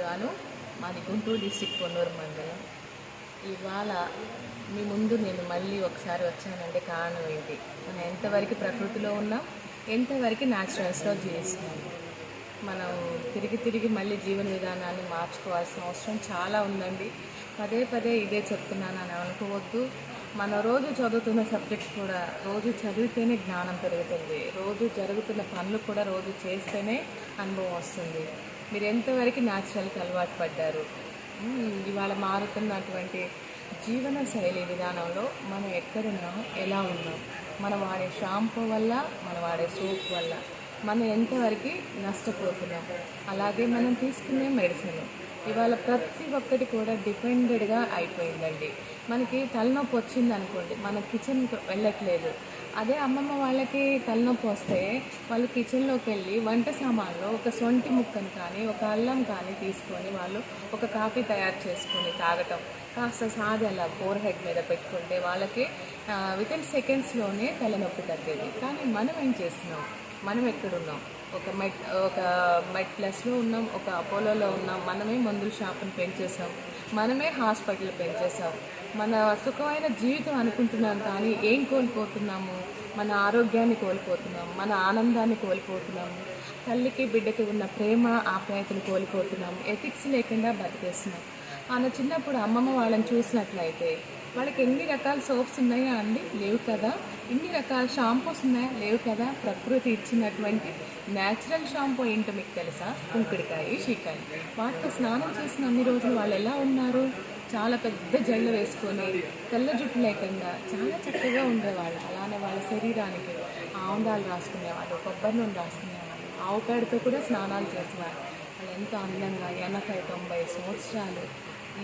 జాను, మాది గుంటూరు డిస్టిక్ పొన్నూరు మండలం. ఇవాళ మీ ముందు నేను మళ్ళీ ఒకసారి వచ్చానంటే కారణం ఏంటి, మనం ఎంతవరకు ప్రకృతిలో ఉన్నాం, ఎంతవరకు న్యాచురల్స్లో జీవిస్తున్నాం. మనం తిరిగి తిరిగి మళ్ళీ జీవన విధానాన్ని మార్చుకోవాల్సిన అవసరం చాలా ఉందండి. పదే పదే ఇదే చెప్తున్నాను అని అనుకోవద్దు. మన రోజు చదువుతున్న సబ్జెక్ట్ కూడా రోజు చదివితేనే జ్ఞానం పెరుగుతుంది. రోజు జరుగుతున్న పనులు కూడా రోజు చేస్తేనే అనుభవం వస్తుంది. మీరు ఎంతవరకు న్యాచురల్కి అలవాటు పడ్డారు? ఇవాళ మారుతున్నటువంటి జీవన శైలి విధానంలో మనం ఎక్కడున్నాం, ఎలా ఉన్నాం, మనం వాడే షాంపూ వల్ల, మనం వాడే సోప్ వల్ల మనం ఎంతవరకు నష్టపోతున్నాం, అలాగే మనం తీసుకునే మెడిసిన్ ఇవాళ ప్రతి ఒక్కటి కూడా డిపెండెడ్గా అయిపోయిందండి. మనకి తలనొప్పి వచ్చింది అనుకోండి, మన కిచెన్కి వెళ్ళట్లేదు. అదే అమ్మమ్మ వాళ్ళకి తలనొప్పి వస్తే వాళ్ళు కిచెన్లోకి వెళ్ళి వంట సామాన్లో ఒక సొంటి ముక్కను కానీ ఒక అల్లం కానీ తీసుకొని వాళ్ళు ఒక కాఫీ తయారు చేసుకొని తాగటం, కాస్త సాది అలా ఫోర్ హెడ్ మీద పెట్టుకుంటే వాళ్ళకి వితిన్ సెకండ్స్లోనే తలనొప్పి తగ్గేది. కానీ మనం ఏం చేస్తున్నాం, మనం ఎక్కడున్నాం? ఒక మెడ్ ప్లస్లో ఉన్నాం, ఒక అపోలోలో ఉన్నాం. మనమే మందుల షాపును పెంచేసాం, మనమే హాస్పిటల్ పెంచేసాం. మన సుఖమైన జీవితం అనుకుంటున్నాం, కానీ ఏం కోల్పోతున్నాము? మన ఆరోగ్యాన్ని కోల్పోతున్నాం, మన ఆనందాన్ని కోల్పోతున్నాము, తల్లికి బిడ్డకి ఉన్న ప్రేమ ఆప్యాయతను కోల్పోతున్నాం, ఎథిక్స్ లేకుండా బతికేస్తున్నాం. మన చిన్నప్పుడు అమ్మమ్మ వాళ్ళని చూసినట్లయితే వాళ్ళకి ఎన్ని రకాల సోప్స్ ఉన్నాయా అండి? లేవు కదా. ఇన్ని రకాల షాంపూస్ ఉన్నాయా? లేవు కదా. ప్రకృతి ఇచ్చినటువంటి న్యాచురల్ షాంపూ ఏంటో మీకు తెలుసా? కుంకుడికాయ, షీకాయ. వాటితో స్నానం చేసిన అన్ని రోజులు వాళ్ళు ఎలా ఉన్నారు? చాలా పెద్ద జళ్ళు వేసుకొని తెల్ల జుట్టు లేకుండా చాలా చక్కగా ఉండేవాళ్ళు. అలానే వాళ్ళ శరీరానికి ఆముదాలు రాసుకునేవాళ్ళు, కొబ్బరి నూనె రాసుకునేవాళ్ళు, ఆవు పేడతో కూడా స్నానాలు చేసేవాళ్ళు. వాళ్ళు ఎంతో అందంగా 80-90 సంవత్సరాలు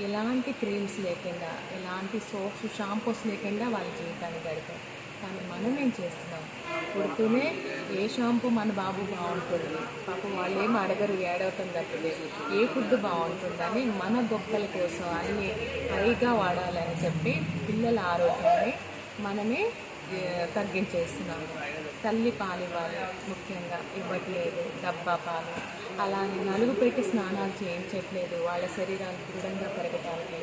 ఎలాంటి క్రీమ్స్ లేకుండా, ఎలాంటి సోప్స్ షాంపూస్ లేకుండా వాళ్ళ జీవితాన్ని గడిపారు. కానీ మనం ఏం చేస్తున్నాం? పుడుతూనే ఏ షాంపూ మన బాబు బాగుంటుంది, పాపం వాళ్ళు ఏం అడగరు, ఏడవటం తప్పితే ఏ ఫుడ్ బాగుంటుందని మన గొప్పల కోసం అన్నీ పైగా వాడాలని చెప్పి పిల్లల ఆరోగ్యాన్ని మనమే తగ్గించేస్తున్నాము. తల్లి పాలు ఇవ్వాలి, ముఖ్యంగా ఇవ్వట్లేదు. డబ్బా పాలు, అలానే నలుగు పెట్టి స్నానాలు చేయించట్లేదు వాళ్ళ శరీరాలు దృఢంగా పెరగటానికి.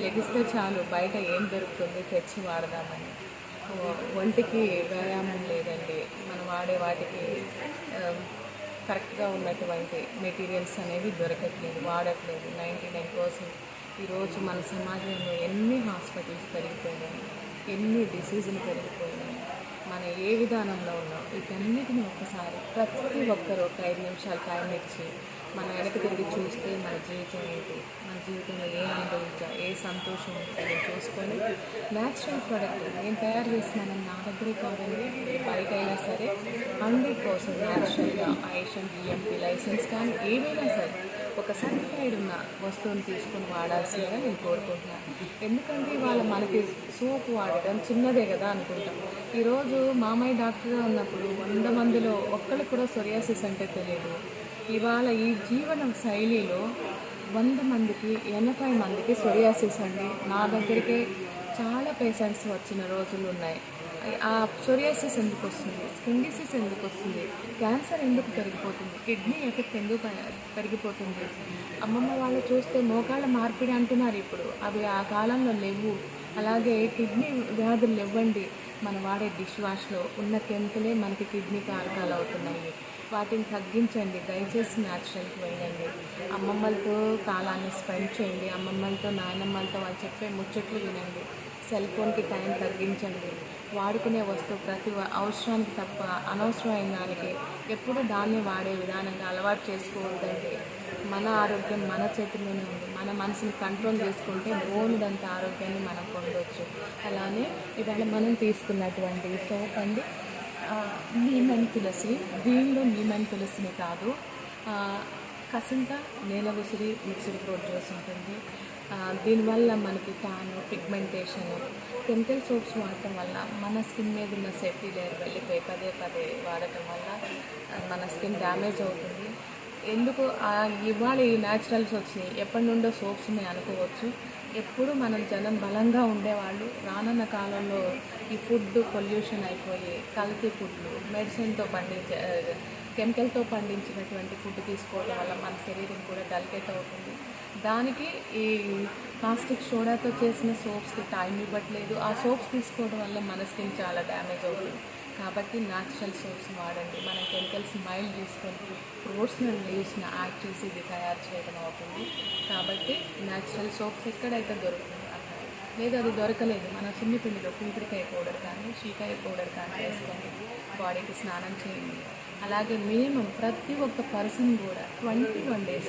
లెగిస్తే చాలు బయట ఏం దొరుకుతుంది తెచ్చి వాడదామని. ఒంటికి వ్యాయామం లేదండి. మనం వాడే వాటికి కరెక్ట్గా ఉన్నటువంటి మెటీరియల్స్ అనేవి దొరకట్లేదు, వాడట్లేదు. 99% ఈరోజు మన సమాజంలో ఎన్ని హాస్పిటల్స్ పెరిగిపోయినాయి, ఎన్ని డిసీజులు పెరిగిపోయినాయి, మనం ఏ విధానంలో ఉన్నాం, వీటన్నిటిని ఒక్కసారి ప్రతి ఒక్కరూ ఒక 5 నిమిషాలు టైం ఇచ్చి మనం వెనక్కి తిరిగి చూస్తే మన జీవితం ఏంటి, మన జీవితంలో ఏ అనుభవించా, ఏ సంతోషం ఉంటుందో చూసుకొని న్యాచురల్ ప్రోడక్ట్ నేను తయారు చేస్తున్నానని నా దగ్గరే కాదండి, బయట అయినా సరే 100% న్యాచురల్గా ఐషన్ జిఎంపీ లైసెన్స్ కానీ ఏదైనా సరే ఒక సర్టిఫైడ్ ఉన్న వస్తువుని తీసుకొని వాడాల్సిందిగా నేను కోరుకుంటున్నాను. ఎందుకంటే ఇవాళ మనకి సోప్ వాడడం చిన్నదే కదా అనుకుంటాం. ఈరోజు మామయ్య డాక్టర్గా ఉన్నప్పుడు 100 మందిలో ఒక్కరికి కూడా సొరియాసిస్ అంటే తెలియదు. ఇవాళ ఈ జీవన శైలిలో 100 మందికి 80 మందికి సొరియాసిస్ అండి. నా దగ్గరికి చాలా పేషెంట్స్ వచ్చిన రోజులు ఉన్నాయి. ఆ సొరియాసిస్ ఎందుకు వస్తుంది, స్కిన్ డిసీజ్ ఎందుకు వస్తుంది, క్యాన్సర్ ఎందుకు పెరిగిపోతుంది, కిడ్నీ ఎఫెక్ట్ ఎందుకు పెరిగిపోతుంది? అమ్మమ్మ వాళ్ళు చూస్తే మోకాళ్ళ మార్పిడి అంటున్నారు ఇప్పుడు, అవి ఆ కాలంలో లేవు. అలాగే కిడ్నీ వ్యాధులు లేవండి. మనం వాడే డిష్ వాష్లో ఉన్న కెమికలే మనకి కిడ్నీ కారకాలు అవుతున్నాయి. వాటిని తగ్గించండి, దయచేసి న్యాచురల్కి వెళ్ళండి. అమ్మమ్మలతో కాలాన్ని స్పెండ్ చేయండి, అమ్మమ్మలతో నాయనమ్మలతో వాళ్ళు చెప్పే ముచ్చట్లు వినండి. సెల్ ఫోన్కి టైం తగ్గించండి. వాడుకునే వస్తువు ప్రతి అవసరానికి తప్ప అనవసరమైన దానికి ఎప్పుడు దాన్ని వాడే విధానంగా అలవాటు చేసుకోవద్దండి. మన ఆరోగ్యం మన చేతిలోనే ఉంది. మన మనసుని కంట్రోల్ చేసుకుంటే బోనుడంత ఆరోగ్యాన్ని మనం పొందవచ్చు. అలానే ఇవాళ మనం తీసుకున్నటువంటి సోప్ అండి, నీమన్ తులసి. దీనిలో నీమన్ తులసిని కాదు, కసింత, నేల ఉసిరి, మిక్స్డ్ ఫ్రూట్ జ్యూస్ ఉంటుంది. దీనివల్ల మనకి టాను, పిగ్మెంటేషన్, కెమికల్ సోప్స్ వాడటం వల్ల మన స్కిన్ మీద ఉన్న సేఫ్టీ లేయర్ వెళ్ళిపోయి పదే పదే వాడటం వల్ల మన స్కిన్ డ్యామేజ్ అవుతుంది. ఎందుకు ఇవాళ ఈ న్యాచురల్స్ వచ్చినాయి, ఎప్పటి నుండో సోప్స్ ఉన్నాయి అనుకోవచ్చు. ఎప్పుడు మనం జనం బలంగా ఉండేవాళ్ళు. రానున్న కాలంలో ఈ ఫుడ్ పొల్యూషన్ అయిపోయి కల్తీ ఫుడ్లు, మెడిసిన్తో పండించే కెమికల్తో పండించినటువంటి ఫుడ్ తీసుకోవడం వల్ల మన శరీరం కూడా డల్కేట్ అవుతుంది. దానికి ఈ ప్లాస్టిక్ సోడాతో చేసిన సోప్స్కి టైం ఇవ్వట్లేదు. ఆ సోప్స్ తీసుకోవడం వల్ల మన స్కిన్ చాలా డ్యామేజ్ అవుతుంది. కాబట్టి న్యాచురల్ సోప్స్ వాడండి. మనం కెమికల్స్ మైల్డ్ తీసుకొని ఫ్రూట్స్ని లీవ్స్ని యాడ్ చేసి ఇది తయారు చేయడం అవుతుంది. కాబట్టి న్యాచురల్ సోప్స్ ఎక్కడైతే దొరుకుతుంది అక్కడ, లేదు అది దొరకలేదు, మన సున్నిపిండిలో కుంకుడికాయ పౌడర్ కానీ షీకాయ పౌడర్ కానీ వేసుకొని బాడీకి స్నానం చేయండి. అలాగే మినిమం ప్రతి ఒక్క పర్సన్ కూడా 21 days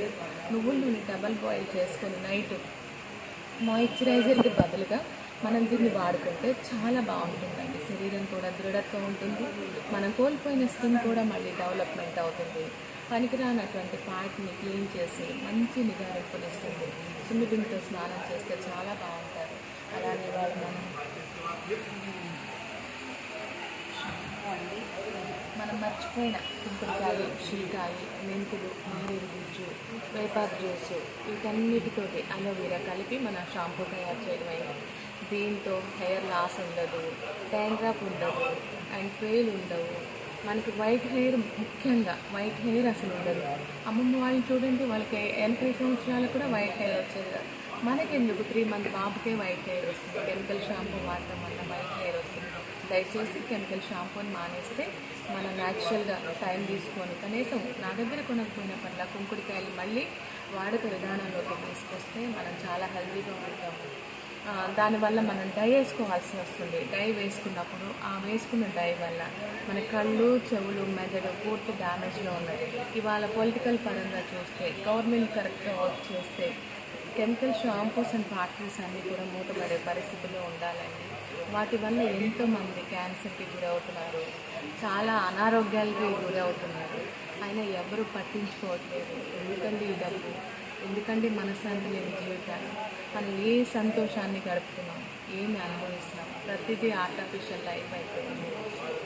నువ్వుల నూనె డబల్ బాయిల్ చేసుకొని నైట్ మాయిశ్చరైజర్కి బదులుగా మనం దీన్ని వాడుకుంటే చాలా బాగుంటుందండి. శరీరం కూడా దృఢత్వం ఉంటుంది. మనం కోల్పోయిన స్కిన్ కూడా మళ్ళీ డెవలప్మెంట్ అవుతుంది. పనికిరానటువంటి ఫ్యాట్ని క్లీన్ చేసి మంచి నిగారింపునిస్తుంది. సున్నిపిండితో స్నానం చేస్తే చాలా బాగుంటుంది. అలానే వాళ్ళు మనం మర్చిపోయిన కుంకుడుకాయ, షీకాయ, మెంతులు, నేరేడు గుజ్జు, వేపాకు జ్యూసు వీటన్నిటితోటి అలోవెరా కలిపి మన షాంపూ తయారు చేయడం. దీంతో హెయిర్ లాస్ ఉండదు, డాండ్రఫ్ ఉండదు, అండ్ పేలు ఉండవు. మనకి వైట్ హెయిర్, ముఖ్యంగా వైట్ హెయిర్ అసలు ఉండదు. అమ్మమ్మ వాళ్ళు చూడండి, వాళ్ళకి 80 సంవత్సరాలు కూడా వైట్ హెయిర్ వచ్చేది. మనకెందుకు 3 month బాబుకే వైట్ హెయిర్ వస్తుంది. కెమికల్ షాంపూ వాడటం వల్ల వైట్ హెయిర్ వస్తుంది. దయచేసి కెమికల్ షాంపూని మానేస్తే మనం న్యాచురల్గా టైం తీసుకొని కనీసం నా దగ్గర కొనకపోయిన పట్ల కుంకుడికాయలు మళ్ళీ వాడక విధానంలోకి తీసుకొస్తే మనం చాలా హెల్తీగా ఉంటాము. దానివల్ల మనం డై వేసుకోవాల్సి వస్తుంది. డై వేసుకున్నప్పుడు ఆ వేసుకున్న డై వల్ల మన కళ్ళు, చెవులు, మెదడు పూర్తి డ్యామేజ్లో ఉన్నాయి. ఇవాళ పొలిటికల్ పరంగా చూస్తే గవర్నమెంట్ కరెక్ట్గా వర్క్ చేస్తే కెమికల్ షాంపూస్ అండ్ ఫ్యాక్టరీస్ అన్నీ కూడా మూతపడే పరిస్థితిలో ఉండాలండి. వాటి వల్ల ఎంతోమంది క్యాన్సర్కి గురవుతున్నారు, చాలా అనారోగ్యాలకి గురవుతున్నారు. అయినా ఎవరు పట్టించుకోవట్లేదు. ఎందుకండి ఈ డబ్బు, ఎందుకండి మనశ్శాంతి లేని జీవితాలు? మనం ఏ సంతోషాన్ని గడుపుతున్నాం, ఏమి అనుభవిస్తున్నాం? ప్రతిదీ ఆర్టిఫిషియల్ లైఫ్ అయిపోయింది.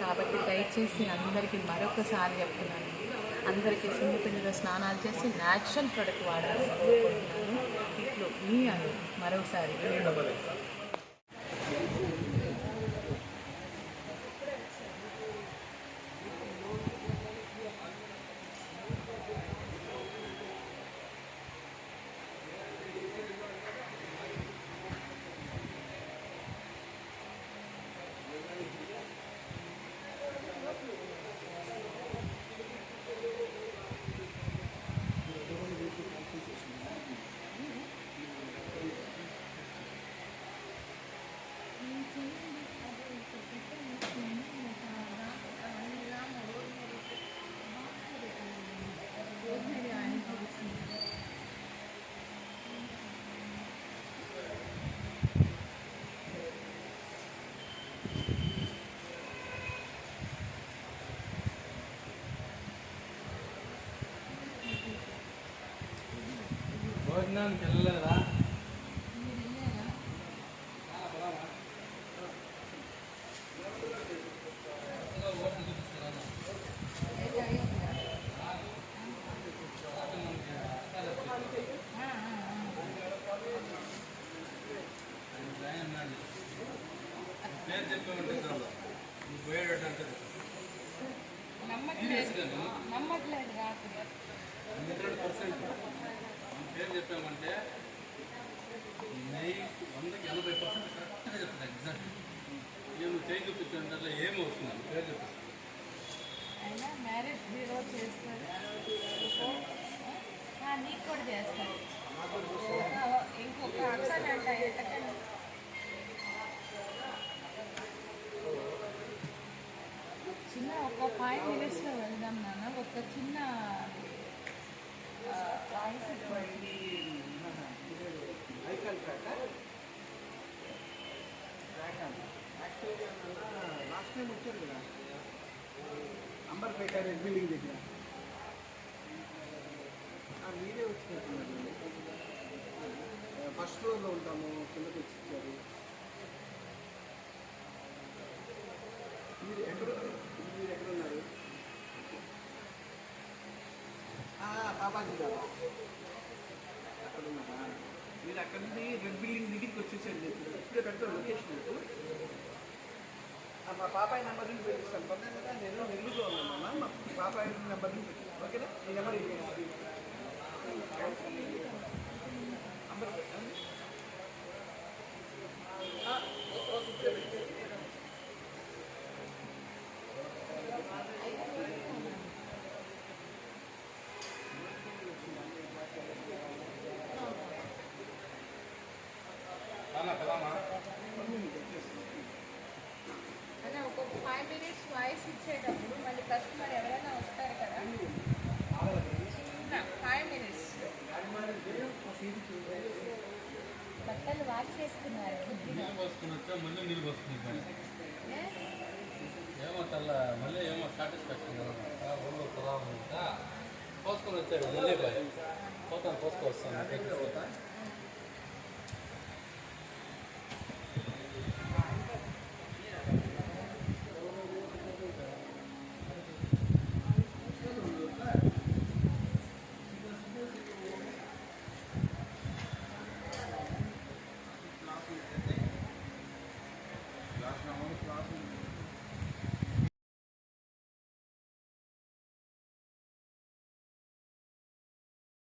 కాబట్టి దయచేసి అందరికీ మరొకసారి చెప్తున్నాను, అందరికీ సున్నిపిండిలో స్నానాలు చేసి న్యాచురల్ ప్రొడక్ట్ వాడాలని కోరుకుంటున్నాను. ఇట్లు మీ అను మరోసారి. భోజనానికి వెళ్ళలేదా? పేరు చెప్పామంటే చాలు, నువ్వు పోయేటట్టు అంటారు. నమ్మట్లేదు రాత్రి 100% పేరు చెప్పామంటే 100కి 80% కరెక్ట్గా చెప్తాను. ఎగ్జాక్ట్ నువ్వు చేయి చూపించండి, అట్లా ఏమి వస్తున్నాను పేరు చెప్తాను. అయినా మ్యారేజ్ బ్యూరో చేస్తారు, నీకు కూడా చేస్తారు. ఇంకొక అక్కడంట ఎక్కడంటే చిన్న ఒక 5 minutesలో వెళ్దాం నాన్న. ఒక చిన్న వాయిస్ లాస్ట్ టైం వచ్చారు కదా అంబర్పేట రెడ్ బిల్డింగ్ దగ్గర, మీరే వచ్చినట్టున్నారు. ఫస్ట్ ఫ్లోర్లో ఉంటాము, కిందకి వచ్చి ఇచ్చారు. మీరు ఎక్కడున్నారు? బాబాజీ గారు అక్కడ ఉన్నారా? మీరు అక్కడ నుండి రెడ్ బిల్డింగ్ దగ్గరికి వచ్చేసారు. ఇప్పుడే పెడతారు లొకేషన్. మా పాపాయి నెంబర్ నుంచి పెట్టిస్తాను పక్కన కదా నేను నెల్లూరులో ఉన్నాను మా పాపాయి నెంబర్ నుంచి పెట్టిస్తాను ఓకేనా ఈ నెంబర్ నెంబర్ అన్న ఒక్కొక్క 5 minutes వాయిస్ ఇచ్చేటప్పుడు మళ్ళీ కస్టమర్ ఎవరైనా వస్తారు కదా చిన్న 5 minutes బట్టలు వాష్ చేసుకున్నారు నీళ్ళు పోసుకుని వచ్చా మళ్ళీ నీళ్ళు పోసుకుని ఏమో తెల్ల మళ్ళీ ఏమో సాటిస్ఫాక్షన్ ఒళ్ళు ఖరాబ్ పోసుకొని వచ్చాడు మళ్ళీ పోతాను పోసుకొస్తాను